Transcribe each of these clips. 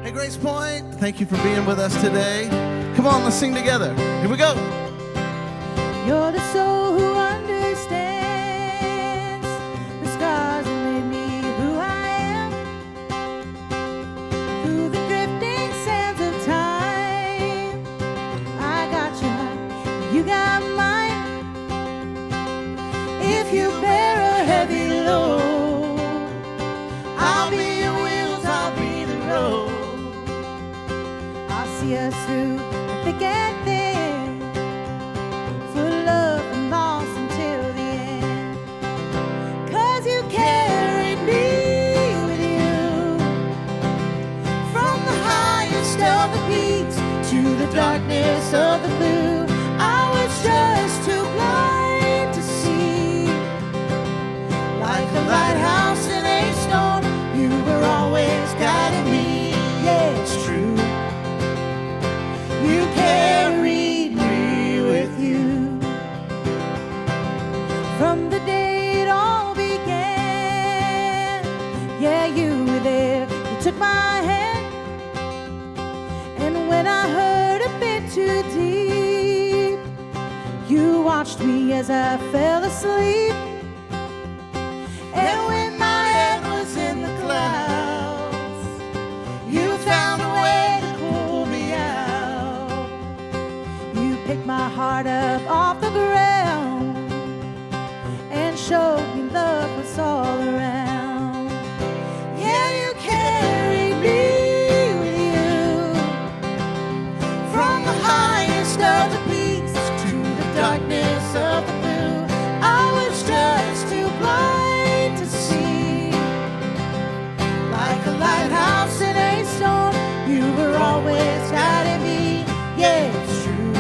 Hey, Grace Point, thank you for being with us today. Come on, let's sing together. Here we go. You're the soul who understands the scars that made me who I am. Through the drifting sands of time, I got your heart, you got mine. If you bear a heavy load, I'll be your wheels, I'll be the road. I'll see us through the thick and thin, for love and loss until the end. 'Cause you carried me with you, from the highest of the peaks to the darkness of the blue. I was just too blind to see, like a lighthouse in a storm, you were always guiding me. Yeah, it's true. You carried me with you, from the day it all began. Yeah, you were there, you took my hand, and when I hurt a bit too deep, you watched me as I fell asleep. And when my head was in the clouds, you found a way to pull me out. You picked my heart up off the ground and showed me love was all around. Yeah, you carried me with you, from the highest of the peaks to the darkness of the blue. I was just too blind to see, like a lighthouse in a storm, you were always guiding me. Yeah, it's true.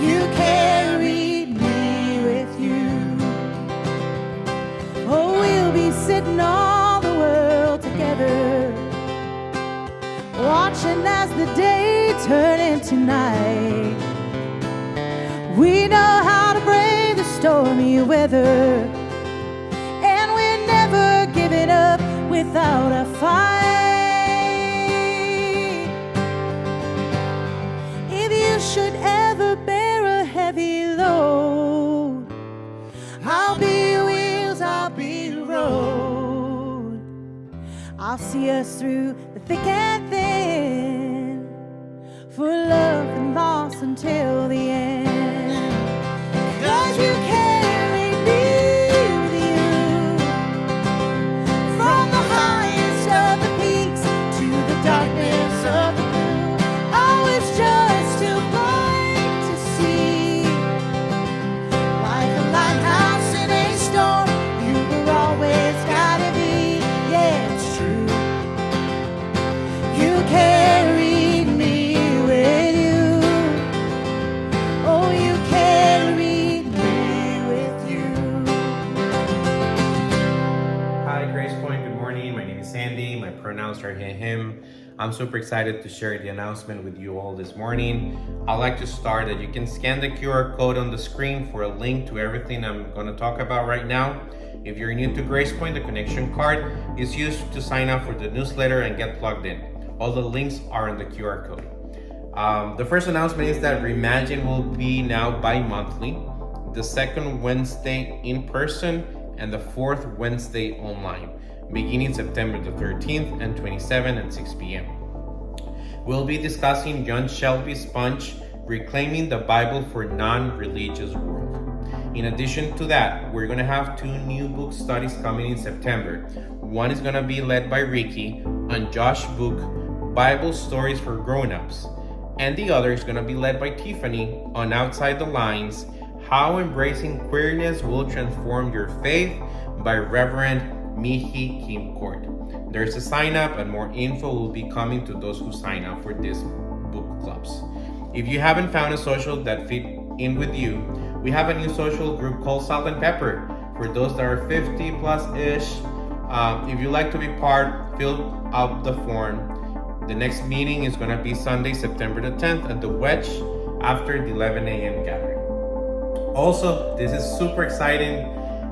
You carried me with you. sitting all the world together, watching as the day turn into night. We know how to brave the stormy weather, and we're never giving up without a fight. If you should ever bear a heavy load, I'll be your wheels, I'll be your road. I'll see us through the thick and thin, for love and loss until the end. 'Cause you carry me with you, from the highest of the peaks to the darkness of the blue. Oh, it's just too bright to see. Like a lighthouse in a storm, you were always gotta be. Yeah, it's true. You carried me with you. Oh, you carried me with you. Hi, Grace Point. Good morning. My name is Sandy. My pronouns are he, him. I'm super excited to share the announcement with you all this morning. I'd like to start that you can scan the QR code on the screen for a link to everything I'm going to talk about right now. If you're new to Grace Point, the connection card is used to sign up for the newsletter and get plugged in. All the links are in the QR code. The first announcement is that Reimagine will be now bi-monthly, the second Wednesday in person and the fourth Wednesday online, beginning September the 13th and 27th at 6 p.m. We'll be discussing John Shelby's Punch, Reclaiming the Bible for Non-Religious World. In addition to that, we're going to have 2 new book studies coming in September. One is going to be led by Ricky on Josh's book, Bible Stories for Grown-Ups. And the other is going to be led by Tiffany on Outside the Lines, How Embracing Queerness Will Transform Your Faith by Reverend Mihi Kim Court. There's a sign up and more info will be coming to those who sign up for these book clubs. If you haven't found a social that fit in with you, we have a new social group called Salt and Pepper for those that are 50 plus ish. If you'd like to be part, fill out the form. The next meeting is going to be Sunday, September the 10th at the Wedge after the 11 a.m. gathering. Also, this is super exciting.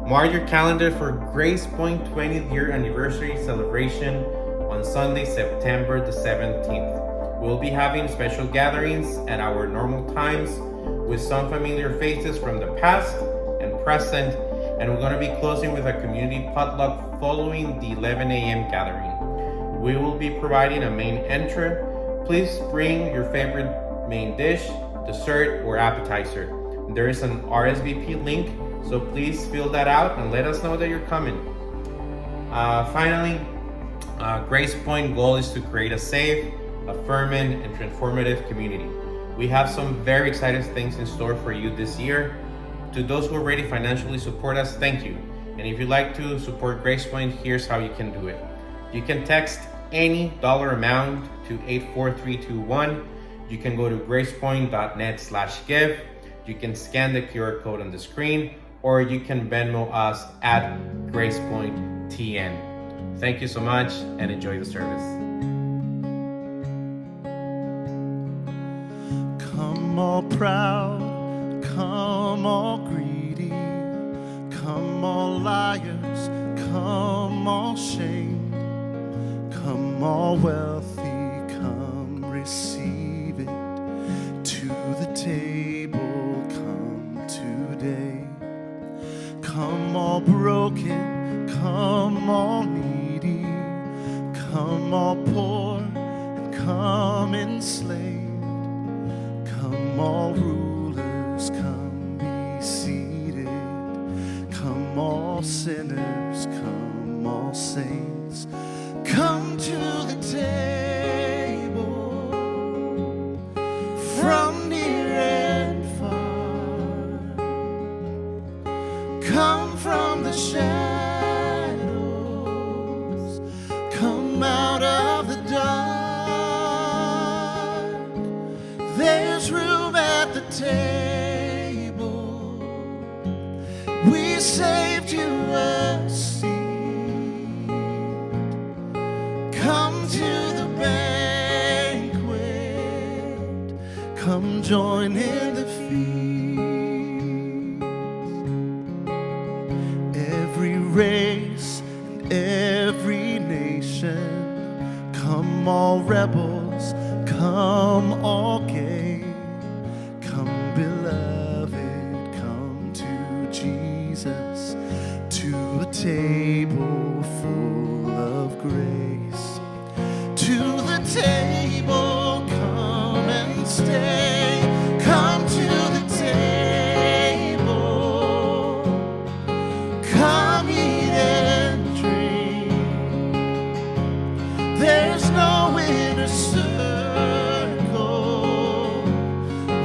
Mark your calendar for Grace Point 20th year anniversary celebration on Sunday, September the 17th. We'll be having special gatherings at our normal times with some familiar faces from the past and present, and we're going to be closing with a community potluck following the 11 a.m. gathering. We will be providing a main entry. Please bring your favorite main dish, dessert, or appetizer. There is an RSVP link, so please fill that out and let us know that you're coming. Finally, Grace Point goal is to create a safe, affirming, and transformative community. We have some very exciting things in store for you this year. To those who already financially support us, thank you. And if you'd like to support Grace Point, here's how you can do it. You can text any dollar amount to 84321. You can go to gracepoint.net/give. You can scan the QR code on the screen, or you can Venmo us at GracePointTN. Thank you so much and enjoy the service. Come all proud, come all greedy, come all liars, come all shamed, come all wealthy, come receive it. To the table come today. Come all broken, come all needy, come all poor, and come enslaved. Come all rulers, come be seated. Come all sinners, come all saints. Come to the table from near and far. Come from the shadows, come out of the dark. There's room at the table. We saved you a seat. join in the feast. Every race and every nation, come all rebels, come all gay, come beloved, come to Jesus, to a table full of grace. To the table, come and stay. Come to the table. Come eat and drink. There's no inner circle.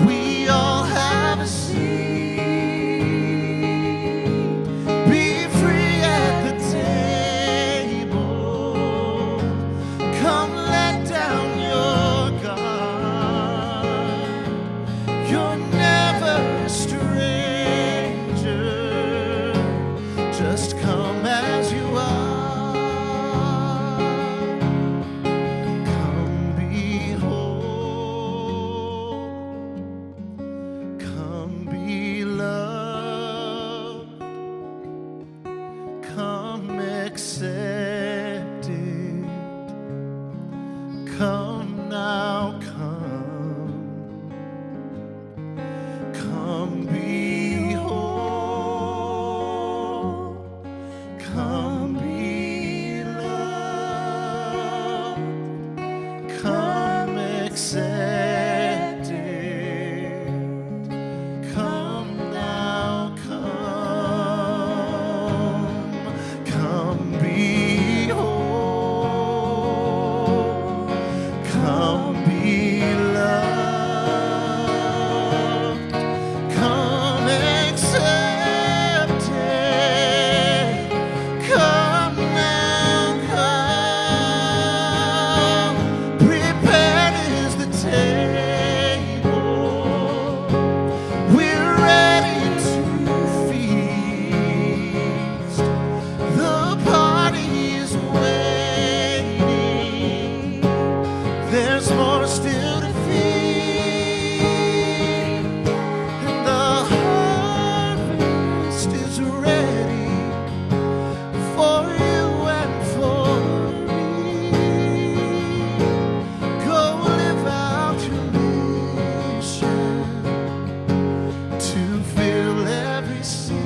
We all have a seat. Be free at the table. Come let down your guard. You're never a stranger. Just come as you are. Come behold. Come be loved. Come accepted. Come now, come. Come behold. Come be loved. Come accepted. Come now, come. Come behold. Come be loved. Come accepted. Come now, come. Prepared is the table. We're ready to feast. The party is waiting. There's more still to feed. And the harvest is ready for you and for me. Go live out your mission to fill every seed.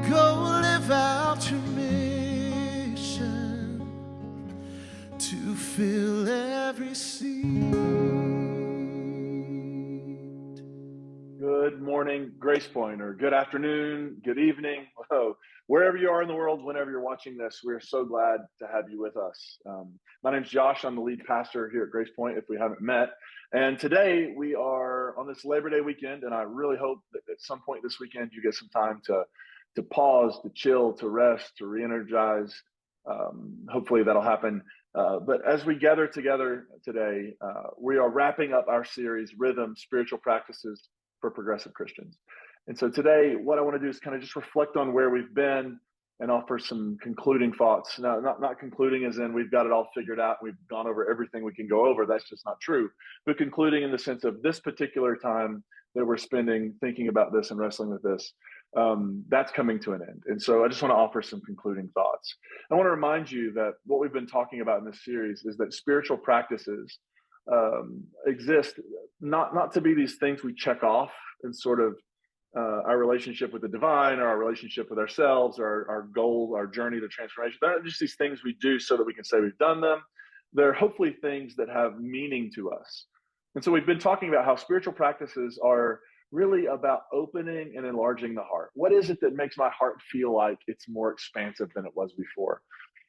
Go live out your mission to fill every seed. Good morning, Grace Point, or good afternoon, good evening. Whoa. Wherever you are in the world, whenever you're watching this, we're so glad to have you with us. My name's Josh. I'm the lead pastor here at Grace Point, if we haven't met. And today we are on this Labor Day weekend, and I really hope that at some point this weekend you get some time to pause, to chill, to rest, to re-energize. Hopefully that'll happen. But as we gather together today, we are wrapping up our series, Rhythm, Spiritual Practices for Progressive Christians. And so today, what I want to do is kind of just reflect on where we've been and offer some concluding thoughts. Now, not concluding as in we've got it all figured out, we've gone over everything we can go over. That's just not true. But concluding in the sense of this particular time that we're spending thinking about this and wrestling with this, that's coming to an end. And so I just want to offer some concluding thoughts. I want to remind you that what we've been talking about in this series is that spiritual practices exist not to be these things we check off in sort of our relationship with the divine or our relationship with ourselves or our goal, our journey to transformation. They're not just these things we do so that we can say we've done them. They're hopefully things that have meaning to us. And so we've been talking about how spiritual practices are really about opening and enlarging the heart. What is it that makes my heart feel like it's more expansive than it was before?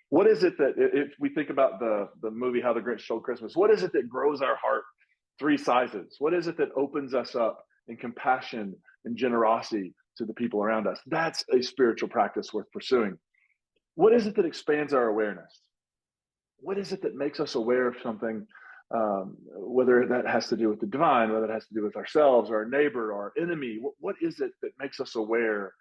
What is it that, if we think about the movie How the Grinch Stole Christmas, what is it that grows our heart 3 sizes? What is it that opens us up in compassion and generosity to the people around us? That's a spiritual practice worth pursuing. What is it that expands our awareness? What is it that makes us aware of something, whether that has to do with the divine, whether it has to do with ourselves, or our neighbor, or our enemy? What is it that makes us aware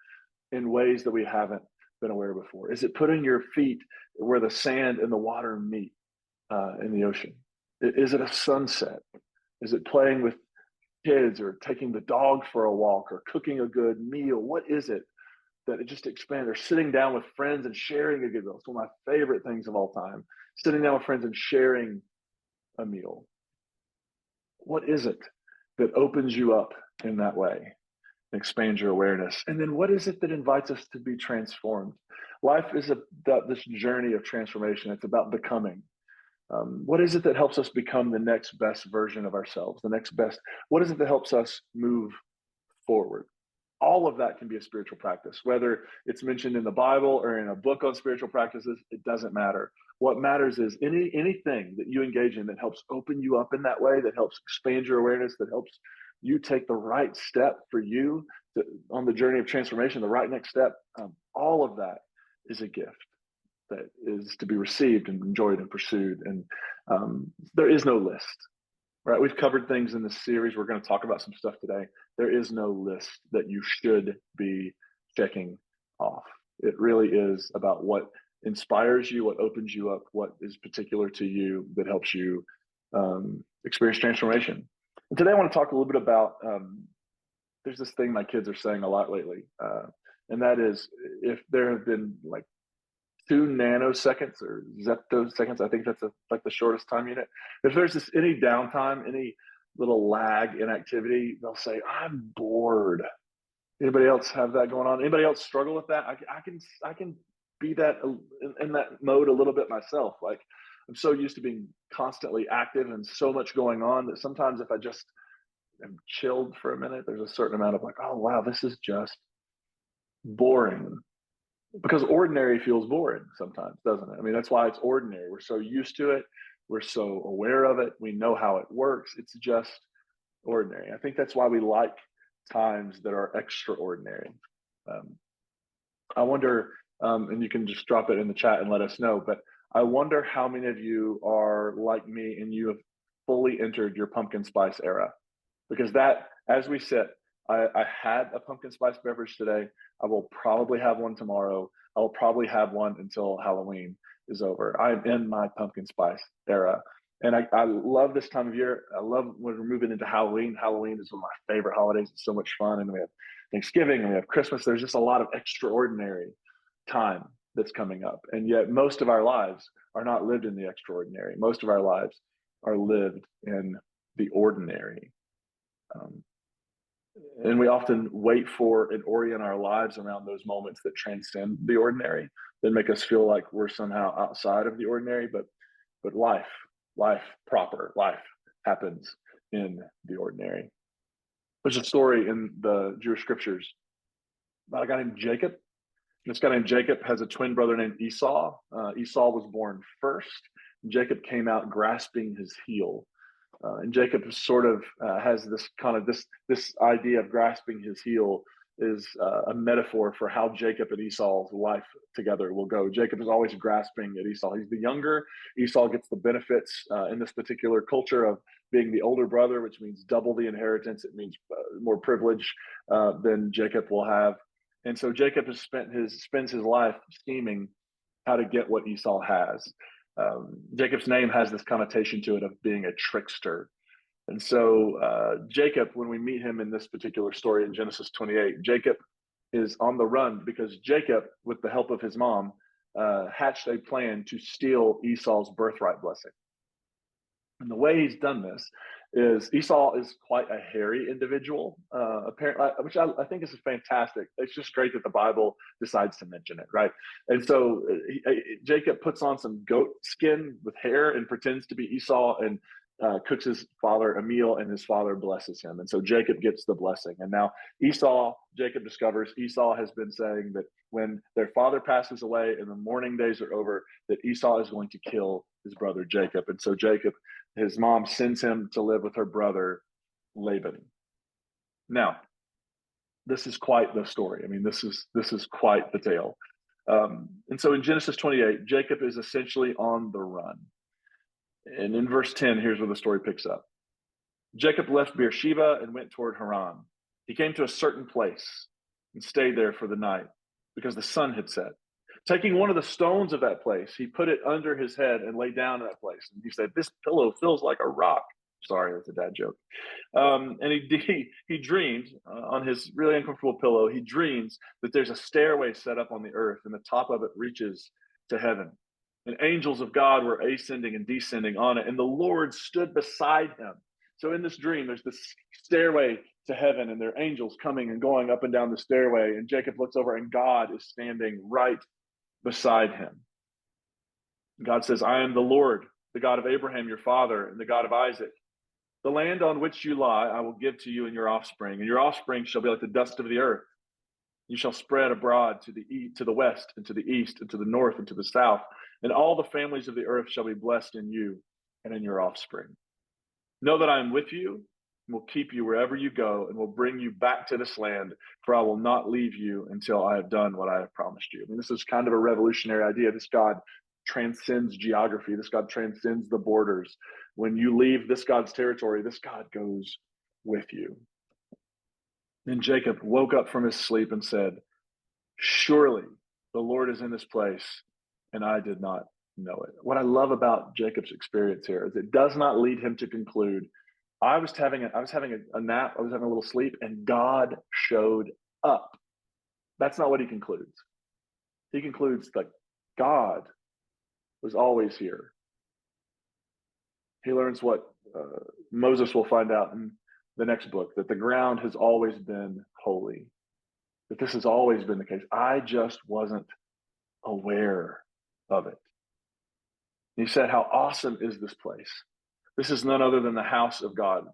in ways that we haven't been aware before? Is it putting your feet where the sand and the water meet in the ocean? Is it a sunset? Is it playing with kids or taking the dog for a walk or cooking a good meal? What is it that it just expands? Or sitting down with friends and sharing a good meal. It's one of my favorite things of all time. Sitting down with friends and sharing a meal. What is it that opens you up in that way? Expands your awareness. And then what is it that invites us to be transformed? Life is about this journey of transformation. It's about becoming. What is it that helps us become the next best version of ourselves? The next best. What is it that helps us move forward? All of that can be a spiritual practice, whether it's mentioned in the Bible or in a book on spiritual practices. It doesn't matter. What matters is anything that you engage in that helps open you up in that way, that helps expand your awareness, that helps you take the right step for you on the journey of transformation, the right next step. All of that is a gift that is to be received and enjoyed and pursued. And there is no list, right? We've covered things in this series. We're going to talk about some stuff today. There is no list that you should be checking off. It really is about what inspires you, what opens you up, what is particular to you that helps you experience transformation. And today I want to talk a little bit about, there's this thing my kids are saying a lot lately, and that is if there have been like 2 nanoseconds or zeptoseconds, I think that's like the shortest time unit. If there's any downtime, any little lag in activity, they'll say, I'm bored. Anybody else have that going on? Anybody else struggle with that? I can be that in that mode a little bit myself. Like I'm so used to being constantly active and so much going on that sometimes if I just am chilled for a minute, there's a certain amount of like, oh wow, this is just boring. Because ordinary feels boring sometimes, doesn't it? I mean, that's why it's ordinary. We're so used to it. We're so aware of it. We know how it works. It's just ordinary. I think that's why we like times that are extraordinary. I wonder, and you can just drop it in the chat and let us know, but I wonder how many of you are like me and you have fully entered your pumpkin spice era. Because that, as we sit, I had a pumpkin spice beverage today. I will probably have one tomorrow. I will probably have one until Halloween is over. I'm in my pumpkin spice era. And I love this time of year. I love when we're moving into Halloween. Halloween is one of my favorite holidays. It's so much fun. And we have Thanksgiving and we have Christmas. There's just a lot of extraordinary time that's coming up. And yet most of our lives are not lived in the extraordinary. Most of our lives are lived in the ordinary. And we often wait for and orient our lives around those moments that transcend the ordinary, that make us feel like we're somehow outside of the ordinary. But life happens in the ordinary. There's a story in the Jewish scriptures about a guy named Jacob. This guy named Jacob has a twin brother named Esau. Esau was born first. Jacob came out grasping his heel. And Jacob sort of has this idea of grasping his heel is a metaphor for how Jacob and Esau's life together will go. Jacob is always grasping at Esau. He's the younger. Esau gets the benefits in this particular culture of being the older brother, which means double the inheritance. It means more privilege than Jacob will have. And so Jacob has spends his life scheming how to get what Esau has. Jacob's name has this connotation to it of being a trickster. And so Jacob, when we meet him in this particular story in Genesis 28, Jacob is on the run because Jacob, with the help of his mom, hatched a plan to steal Esau's birthright blessing. And the way he's done this is Esau is quite a hairy individual, apparently, which I think is fantastic. It's just great that the Bible decides to mention it, right? And so Jacob puts on some goat skin with hair and pretends to be Esau and cooks his father a meal, and his father blesses him. And so Jacob gets the blessing. And now Jacob discovers Esau has been saying that when their father passes away and the mourning days are over, that Esau is going to kill his brother Jacob. And so Jacob, his mom sends him to live with her brother Laban. Now, this is quite the story. I mean, this is quite the tale. And so in Genesis 28, Jacob is essentially on the run. And in verse 10, here's where the story picks up. Jacob left Beersheba and went toward Haran. He came to a certain place and stayed there for the night because the sun had set. Taking one of the stones of that place, he put it under his head and lay down in that place. And he said, "This pillow feels like a rock." Sorry, that's a dad joke. And he dreamed on his really uncomfortable pillow. He dreams that there's a stairway set up on the earth, and the top of it reaches to heaven. And angels of God were ascending and descending on it, and the Lord stood beside him. So in this dream, there's this stairway to heaven, and there are angels coming and going up and down the stairway. And Jacob looks over, and God is standing right beside him. God says, "I am the Lord, the God of Abraham, your father, and the God of Isaac. The land on which you lie, I will give to you and your offspring, and your offspring shall be like the dust of the earth. You shall spread abroad to the west, and to the east, and to the north, and to the south, and all the families of the earth shall be blessed in you and in your offspring. Know that I am with you, and will keep you wherever you go, and will bring you back to this land, for I will not leave you until I have done what I have promised you." I mean, this is kind of a revolutionary idea. This God transcends geography. This God transcends the borders. When you leave this God's territory, this God goes with you. Then Jacob woke up from his sleep and said, "Surely the Lord is in this place, and I did not know it." What I love about Jacob's experience here is it does not lead him to conclude, I was having a nap, I was having a little sleep, and God showed up. That's not what he concludes. He concludes that God was always here. He learns what Moses will find out in the next book, that the ground has always been holy, that this has always been the case. I just wasn't aware of it. He said, "How awesome is this place? This is none other than the house of God.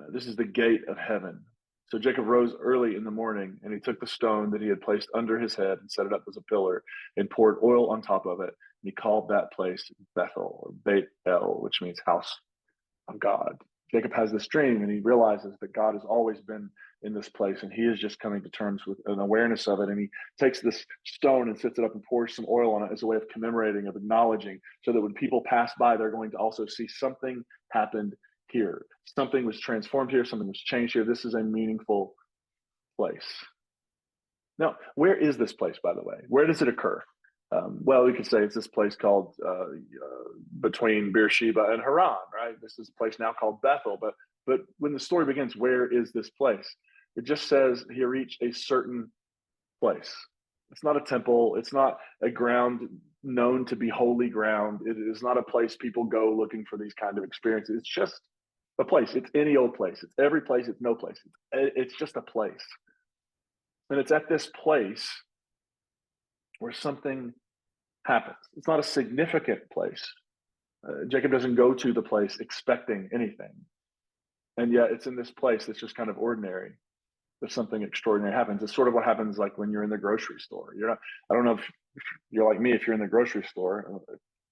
This is the gate of heaven." So Jacob rose early in the morning, and he took the stone that he had placed under his head and set it up as a pillar and poured oil on top of it. And he called that place Bethel, or Beit El, which means house of God. Jacob has this dream, and he realizes that God has always been in this place, and he is just coming to terms with an awareness of it. And he takes this stone and sets it up and pours some oil on it as a way of commemorating, of acknowledging, so that when people pass by, they're going to also see something happened here. Something was transformed here. Something was changed here. This is a meaningful place. Now, where is this place, by the way? Where does it occur? Well, we could say it's this place called between Beersheba and Haran, right? This is a place now called Bethel. But when the story begins, where is this place? It just says he reached a certain place. It's not a temple. It's not a ground known to be holy ground. It is not a place people go looking for these kind of experiences. It's just a place. It's any old place. It's every place. It's no place. It's just a place. And it's at this place where something happens. It's not a significant place. Jacob doesn't go to the place expecting anything. And yet it's in this place that's just kind of ordinary that something extraordinary happens. It's sort of what happens like when you're in the grocery store. I don't know if you're like me, if you're in the grocery store.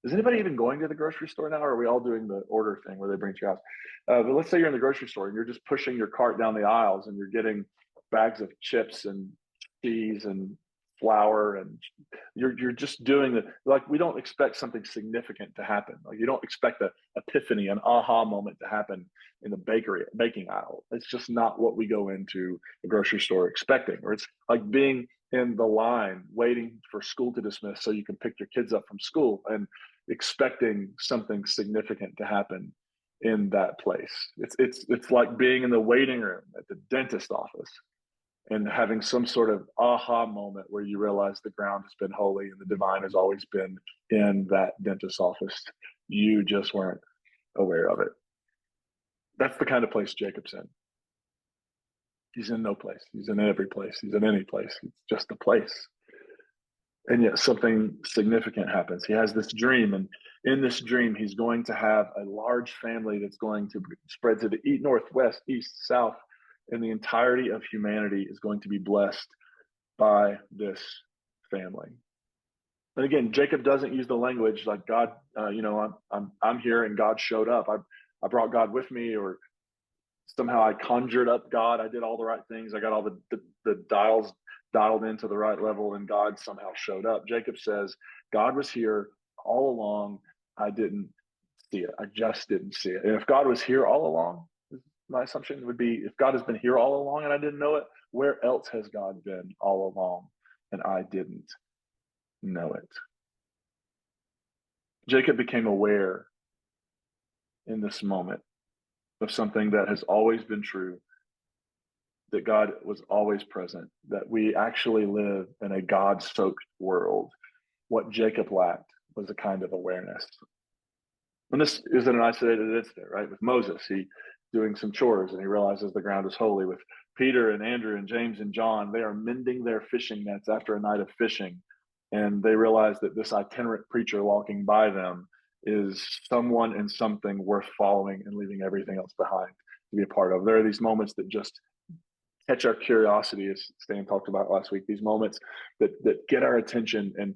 Is anybody even going to the grocery store now, or are we all doing the order thing where they bring it to your house? But let's say you're in the grocery store and you're just pushing your cart down the aisles and you're getting bags of chips and cheese and flour, and you're just doing we don't expect something significant to happen. Like, you don't expect an epiphany, an aha moment to happen in the baking aisle. It's just not what we go into the grocery store expecting. Or it's like being in the line waiting for school to dismiss so you can pick your kids up from school and expecting something significant to happen in that place. It's like being in the waiting room at the dentist office and having some sort of aha moment where you realize the ground has been holy and the divine has always been in that dentist's office. You just weren't aware of it. That's the kind of place Jacob's in. He's in no place. He's in every place. He's in any place. It's just a place. And yet something significant happens. He has this dream, and in this dream, he's going to have a large family that's going to spread to the east, northwest, east, south, and the entirety of humanity is going to be blessed by this family. And again, Jacob doesn't use the language like God, I'm here and God showed up. I brought God with me, or somehow I conjured up God. I did all the right things. I got all the dials dialed into the right level, and God somehow showed up. Jacob says, God was here all along. I didn't see it. I just didn't see it. And if God was here all along, my assumption would be, if God has been here all along and I didn't know it, where else has God been all along? and I didn't know it. Jacob became aware in this moment of something that has always been true, that God was always present, that we actually live in a God-soaked world. What Jacob lacked was a kind of awareness. And this isn't an isolated incident, right? With Moses, he doing some chores and he realizes the ground is holy. With Peter and Andrew and James and John, they are mending their fishing nets after a night of fishing. And they realize that this itinerant preacher walking by them is someone and something worth following and leaving everything else behind to be a part of. There are these moments that just catch our curiosity, as Stan talked about last week, these moments that get our attention and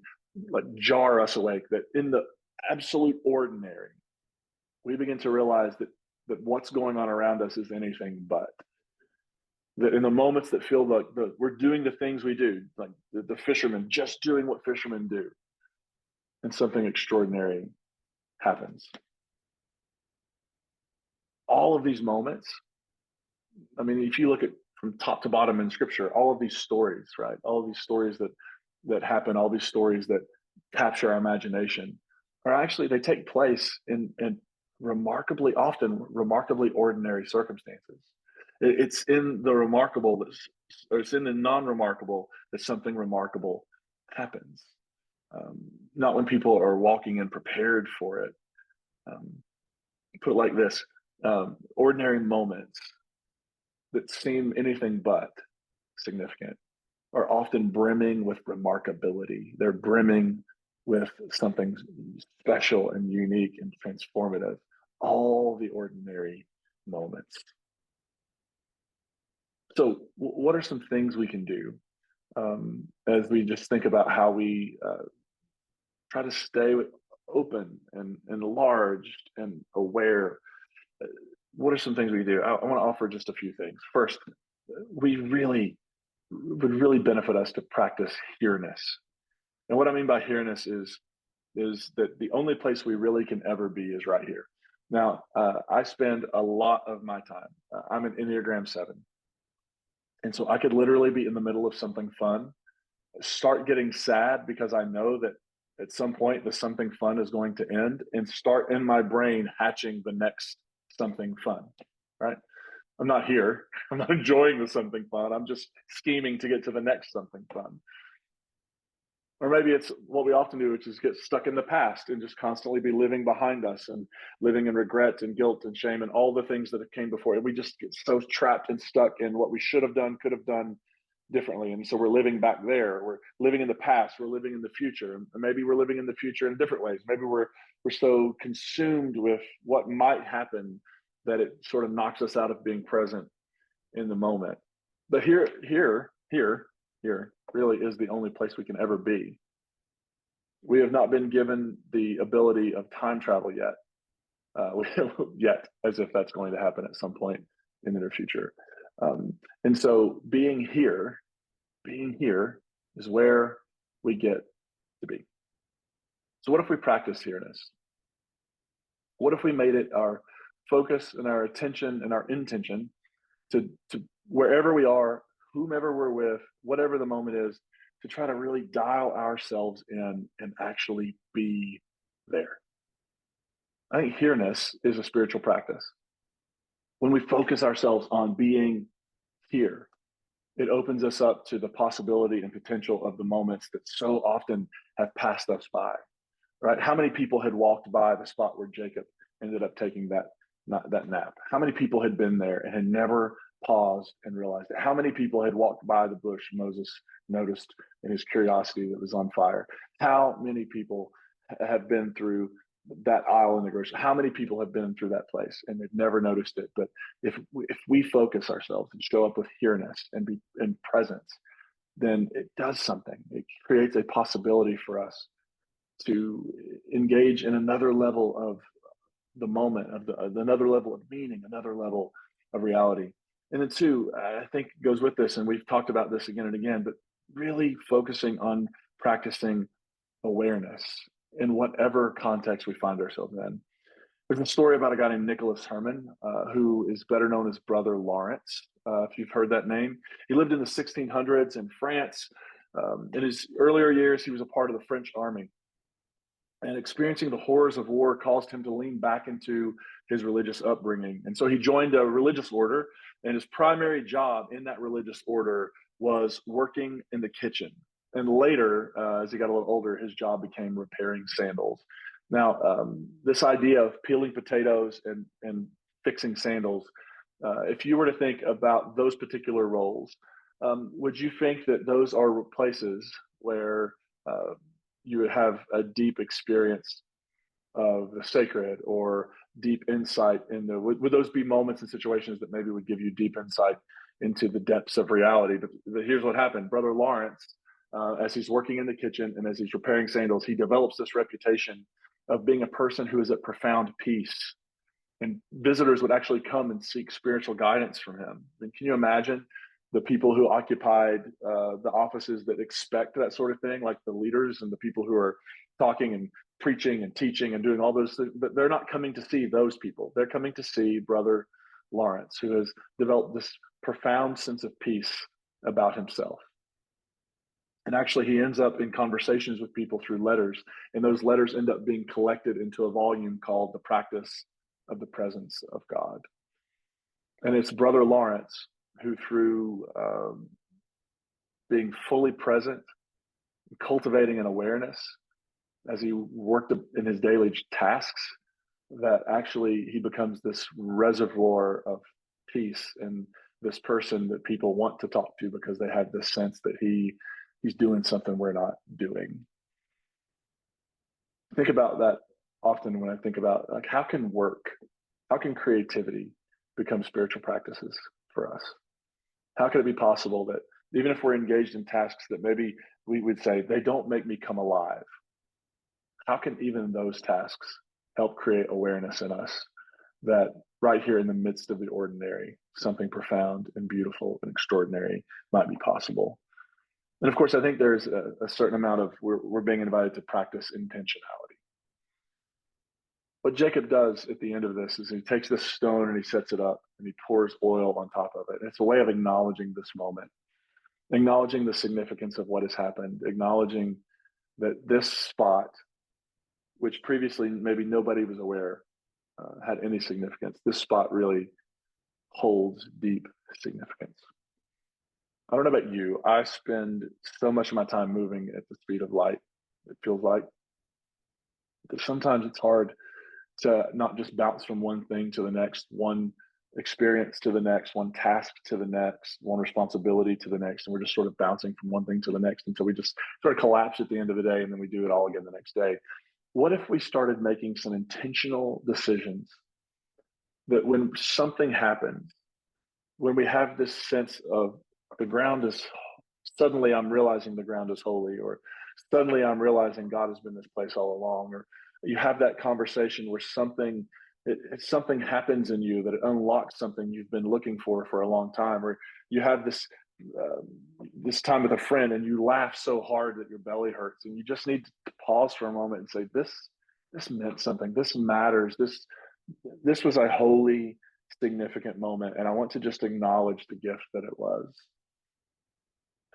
like jar us awake, that in the absolute ordinary, we begin to realize that what's going on around us is anything but. That in the moments that feel like we're doing the things we do, like the fishermen just doing what fishermen do, and something extraordinary happens. All of these moments, I mean, if you look at from top to bottom in Scripture, all of these stories, right? All of these stories that happen, all these stories that capture our imagination, are actually, they take place in remarkably ordinary circumstances. It's in the remarkable, or it's in the non-remarkable that something remarkable happens. Not when people are walking and prepared for it. Put it like this, ordinary moments that seem anything but significant are often brimming with remarkability. They're brimming with something special and unique and transformative. All the ordinary moments. So what are some things we can do as we just think about how we try to stay open and enlarged and aware? What are some things we do? I want to offer just a few things. First, would really benefit us to practice here-ness. And what I mean by here-ness is that the only place we really can ever be is right here. Now, I spend a lot of my time, I'm an Enneagram 7. And so I could literally be in the middle of something fun, start getting sad because I know that at some point the something fun is going to end, and start in my brain hatching the next something fun, right? I'm not here. I'm not enjoying the something fun. I'm just scheming to get to the next something fun. Or maybe it's what we often do, which is get stuck in the past and just constantly be living behind us and living in regret and guilt and shame and all the things that came before. And we just get so trapped and stuck in what we should have done, could have done differently. And so we're living back there. We're living in the past. We're living in the future. And maybe we're living in the future in different ways. Maybe we're so consumed with what might happen that it sort of knocks us out of being present in the moment. But here really is the only place we can ever be. We have not been given the ability of time travel yet, as if that's going to happen at some point in the near future. And so being here is where we get to be. So what if we practice here-ness? What if we made it our focus and our attention and our intention to wherever we are, whomever we're with, whatever the moment is, to try to really dial ourselves in and actually be there. I think here-ness is a spiritual practice. When we focus ourselves on being here, it opens us up to the possibility and potential of the moments that so often have passed us by, right? How many people had walked by the spot where Jacob ended up taking that nap? How many people had been there and had never paused and realized it? How many people had walked by the bush Moses noticed in his curiosity that was on fire? How many people have been through that aisle in the grocery? How many people have been through that place and they've never noticed it? But if we focus ourselves and show up with here-ness and be in presence, then it does something. It creates a possibility for us to engage in another level of the moment, of another level of meaning, another level of reality. And then two, I think goes with this, and we've talked about this again and again, but really focusing on practicing awareness in whatever context we find ourselves in. There's a story about a guy named Nicholas Herman, who is better known as Brother Lawrence, if you've heard that name. He lived in the 1600s in France, In his earlier years, he was a part of the French army, and experiencing the horrors of war caused him to lean back into his religious upbringing. And so he joined a religious order, and his primary job in that religious order was working in the kitchen. And later, as he got a little older, his job became repairing sandals. Now, this idea of peeling potatoes and fixing sandals, if you were to think about those particular roles, would you think that those are places where you would have a deep experience of the sacred or deep insight in the, would those be moments and situations that maybe would give you deep insight into the depths of reality? But here's what happened. Brother Lawrence, as he's working in the kitchen and as he's repairing sandals, he develops this reputation of being a person who is at profound peace. And visitors would actually come and seek spiritual guidance from him. And can you imagine the people who occupied the offices that expect that sort of thing, like the leaders and the people who are talking and preaching and teaching and doing all those things? But they're not coming to see those people. They're coming to see Brother Lawrence, who has developed this profound sense of peace about himself. And actually, he ends up in conversations with people through letters, and those letters end up being collected into a volume called The Practice of the Presence of God. And it's Brother Lawrence who, through being fully present, cultivating an awareness as he worked in his daily tasks, that actually he becomes this reservoir of peace and this person that people want to talk to because they have this sense that he's doing something we're not doing. Think about that often when I think about, like, how can creativity become spiritual practices for us? How could it be possible that even if we're engaged in tasks that maybe we would say they don't make me come alive, how can even those tasks help create awareness in us that right here in the midst of the ordinary, something profound and beautiful and extraordinary might be possible? And of course, I think there's a certain amount of, we're being invited to practice intentionality. What Jacob does at the end of this is he takes this stone and he sets it up and he pours oil on top of it. And it's a way of acknowledging this moment, acknowledging the significance of what has happened, acknowledging that this spot, which previously maybe nobody was aware had any significance, this spot really holds deep significance. I don't know about you. I spend so much of my time moving at the speed of light, it feels like. That sometimes it's hard to not just bounce from one thing to the next, one experience to the next, one task to the next, one responsibility to the next. And we're just sort of bouncing from one thing to the next until we just sort of collapse at the end of the day, and then we do it all again the next day. What if we started making some intentional decisions that when something happens, when we have this sense of the ground is, suddenly I'm realizing the ground is holy, or suddenly I'm realizing God has been this place all along, or you have that conversation where something happens in you that it unlocks something you've been looking for a long time, or you have this time with a friend and you laugh so hard that your belly hurts, and you just need to pause for a moment and say, this meant something, this matters, this was a holy, significant moment, and I want to just acknowledge the gift that it was.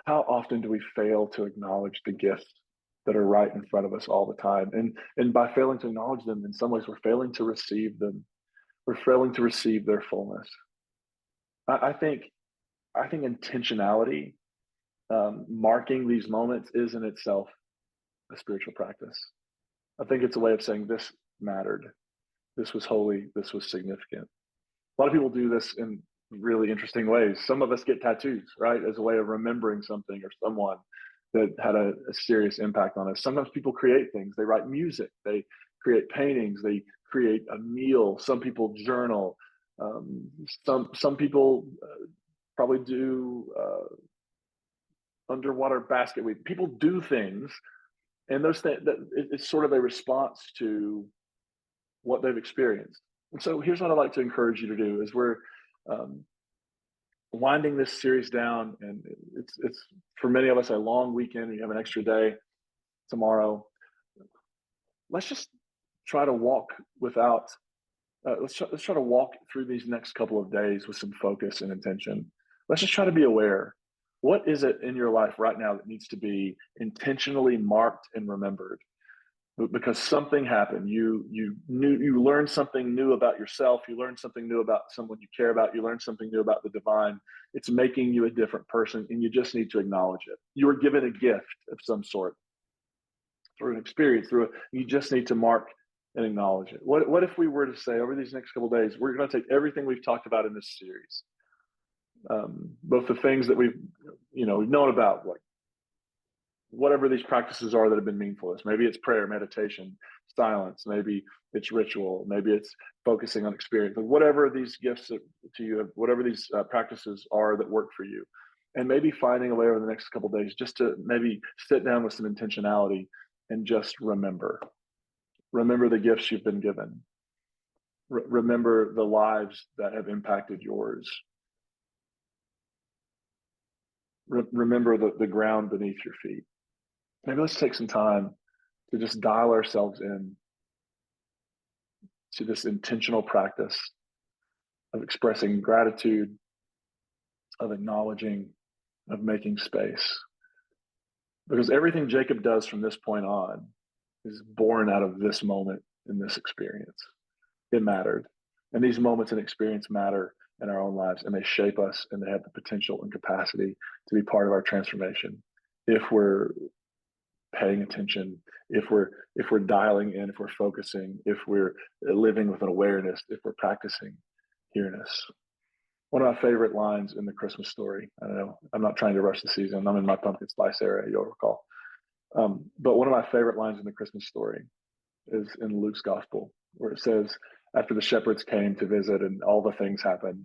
How often do we fail to acknowledge the gifts that are right in front of us all the time? And by failing to acknowledge them, in some ways, we're failing to receive them. We're failing to receive their fullness. I think intentionality, marking these moments, is in itself a spiritual practice. I think it's a way of saying this mattered, this was holy, this was significant. A lot of people do this in really interesting ways. Some of us get tattoos, right, as a way of remembering something or someone that had a serious impact on us. Sometimes people create things. They write music, they create paintings, they create a meal. Some people journal. Some people probably do underwater basket weaving. People do things, and those things, it's sort of a response to what they've experienced. And so here's what I'd like to encourage you to do as we're winding this series down, and it's for many of us a long weekend. You have an extra day tomorrow. Let's just try to walk without. Let's try to walk through these next couple of days with some focus and intention. Let's just try to be aware What is it in your life right now that needs to be intentionally marked and remembered? Because something happened. You learned something new about yourself. You learned something new about someone you care about. You learned something new about the divine. It's making you a different person, and you just need to acknowledge it. You were given a gift of some sort through an experience. You just need to mark and acknowledge it. What if we were to say over these next couple of days, we're going to take everything we've talked about in this series, both the things that we've known about, like whatever these practices are that have been meaningful to us. Maybe it's prayer, meditation, silence. Maybe it's ritual. Maybe it's focusing on experience. Like whatever these gifts to you, whatever these practices are that work for you, and maybe finding a way over the next couple of days just to maybe sit down with some intentionality and just remember the gifts you've been given. Remember the lives that have impacted yours. Remember the ground beneath your feet. Maybe let's take some time to just dial ourselves in to this intentional practice of expressing gratitude, of acknowledging, of making space. Because everything Jacob does from this point on is born out of this moment in this experience. It mattered. And these moments and experience matter in our own lives, and they shape us, and they have the potential and capacity to be part of our transformation if we're paying attention, if we're dialing in, if we're focusing, if we're living with an awareness, if we're practicing here-ness. One of my favorite lines in the Christmas story, I don't know, I'm not trying to rush the season, I'm in my pumpkin spice era, you'll recall. But one of my favorite lines in the Christmas story is in Luke's gospel, where it says, after the shepherds came to visit and all the things happened,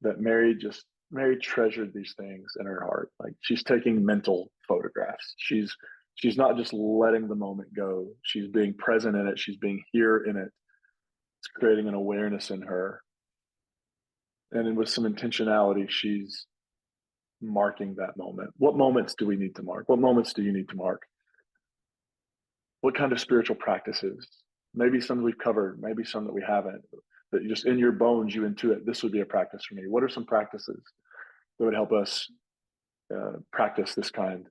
that Mary treasured these things in her heart. Like she's taking mental photographs. She's not just letting the moment go. She's being present in it. She's being here in it. It's creating an awareness in her. And with some intentionality, she's marking that moment. What moments do we need to mark? What moments do you need to mark? What kind of spiritual practices? Maybe some we've covered, maybe some that we haven't, that just in your bones, you intuit, this would be a practice for me. What are some practices that would help us practice this kind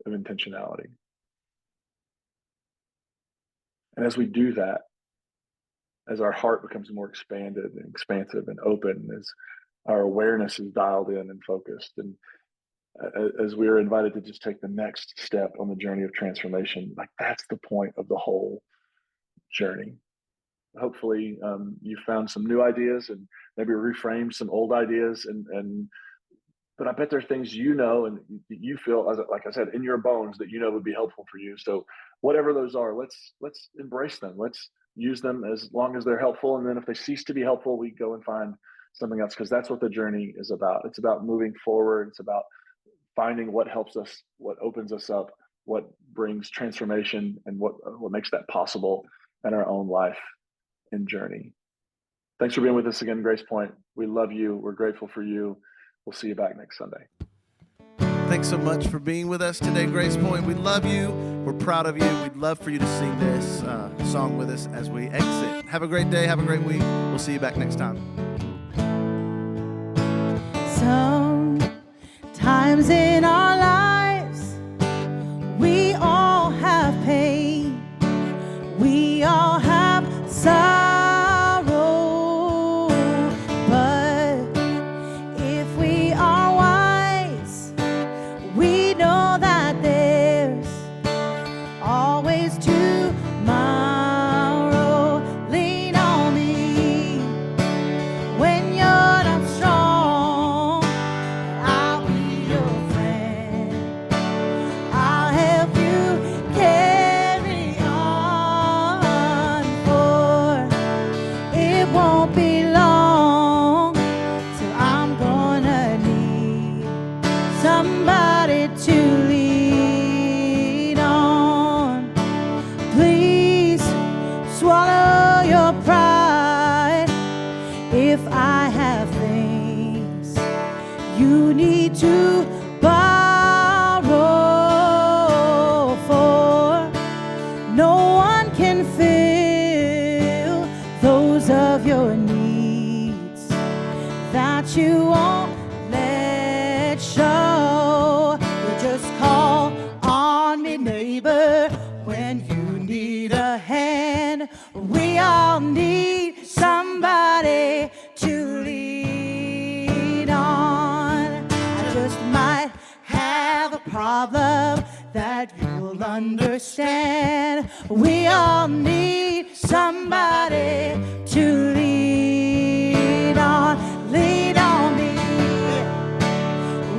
of intentionality? And as we do that, as our heart becomes more expanded and expansive and open, as our awareness is dialed in and focused, and as we are invited to just take the next step on the journey of transformation, like that's the point of the whole journey. Hopefully you found some new ideas and maybe reframed some old ideas, but I bet there are things and you feel, like I said, in your bones that would be helpful for you. So whatever those are, let's embrace them. Let's use them as long as they're helpful. And then if they cease to be helpful, we go and find something else, because that's what the journey is about. It's about moving forward. It's about finding what helps us, what opens us up, what brings transformation, and what makes that possible in our own life and journey. Thanks for being with us again, Grace Point. We love you. We're grateful for you. We'll see you back next Sunday. Thanks so much for being with us today, Grace Point. We love you. We're proud of you. We'd love for you to sing this song with us as we exit. Have a great day. Have a great week. We'll see you back next time. Sometimes in our lives, we all have pain. We all have sorrow. But if we are wise, we know that there's always tomorrow. Lean on me when you're not strong. I'll be your friend. I'll help you carry on, for it won't be long till I'm gonna need somebody to lean on. Please swallow your pride. If I have things you need to borrow, for no one can fill those of your needs that you won't let show. problem that you'll understand. We all need somebody to lean on. Lean on me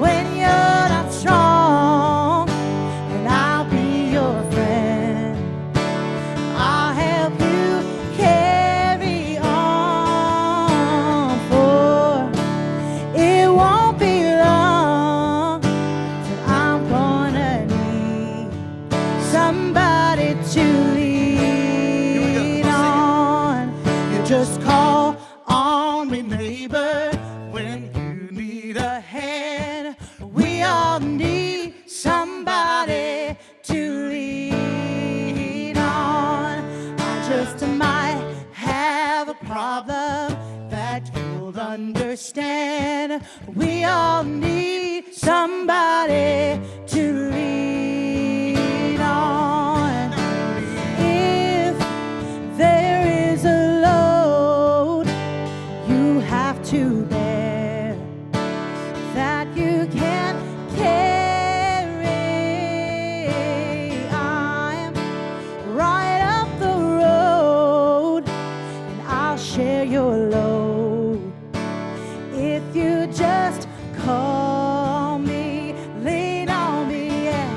when you're not strong, and I'll be your friend. I'll help you carry on, for it won't be long till I'm gonna need somebody to lean on. You just call on me, neighbor, when you need a hand. We all need somebody to lean on. I just might have a problem that you'll understand. We all need somebody to lean on. If there is a load you have to bear that you can't carry, I'm right up the road and I'll share your load. If you just call me, lean on me, yeah.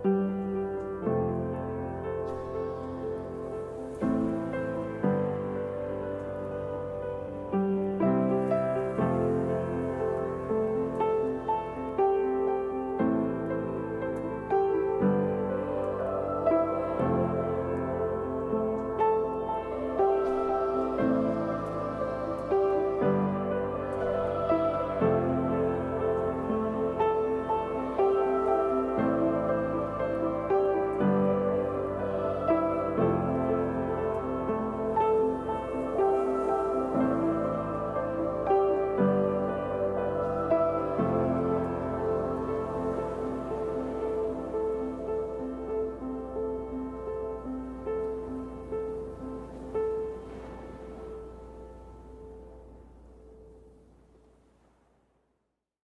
you.